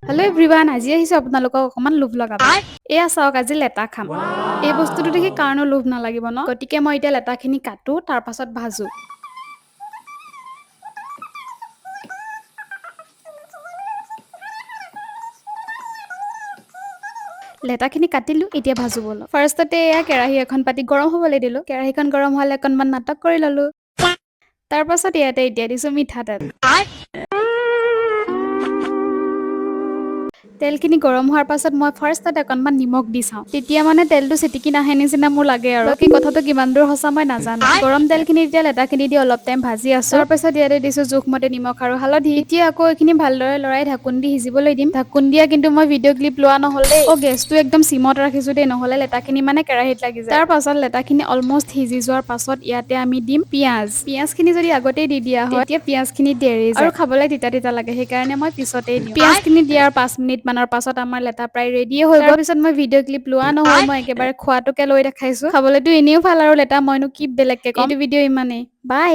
Hello' everyone, আজি আহিছোঁ আপোনালোকক অকণমান লোভ লগাব। এয়া চাওক, আজি লেটা খাম। এই বস্তুটো দেখি কাৰণো লোভ নালাগিব ন? গতিকে মই এতিয়া লেটাখিনি কাটো, তাৰ পাছত ভাজো। লেটাখিনি কাটিলো, এতিয়া ভাজো বলক। ফাৰ্ষ্টতে এয়া কেৰাহী এখন পাতি গৰম হ'বলৈ দিলো। কেৰাহীখন গৰম হোৱালে অকণমান নাটক কৰি ল'লো। তাৰ পাছত ইয়াতে এতিয়া দিছো মিঠাতেল। তেলখিনি গৰম হোৱাৰ পাছত মই ফাৰ্ষ্টতে অকণমান নিমখ দি চাওঁ। তেতিয়া মানে তেলটো চিটিকি নাহে নিচিনা মোৰ লাগে আৰু। বাকী কথাটো কিমান দূৰ সঁচা মই নাজানো। গৰম তেলখিনি এতিয়া লেটাখিনি দি অলপ টাইম ভাজি আছো। তাৰ পাছত ইয়াতে দিছো জোখমতে নিমখ আৰু হালধি। এতিয়া আকৌ এইখিনি ভালদৰে লৰাই ঢাকোন দি সিজিবলৈ দিম। ঢাকোন দিয়া কিন্তু মই ভিডিঅ' ক্লিপ লোৱা নহ'ল দেই। গেছটো একদম চিমত ৰাখিছো দেই, নহ'লে লেটাখিনি মানে কেৰাহীত লাগি যায়। তাৰ পাছত লেটাখিনি অলমষ্ট সিজি যোৱাৰ পাছত ইয়াতে আমি দিম পিঁয়াজ। পিঁয়াজখিনি যদি আগতেই দি দিয়া হয়, তেতিয়া পিঁয়াজখিনি দেৰি যায় আৰু খাবলৈ তিতা তিতা লাগে। সেইকাৰণে মই পিছতেই দিওঁ। পিঁয়াজখিনি দিয়াৰ 5 মিনিট মানৰ পাছত আমাৰ লেটা প্ৰায় ৰেডিয়ে হৈ গ'ল। তাৰপিছত মই ভিডিঅ' ক্লিপ লোৱা নহ'ল, মই একেবাৰে খোৱাটোকে লৈ দেখাইছো। খাবলৈতো এনেও ভাল আৰু লেটা, মইনো কি বেলেগকে কম। এইটো ভিডিঅ' ইমানেই। বাই।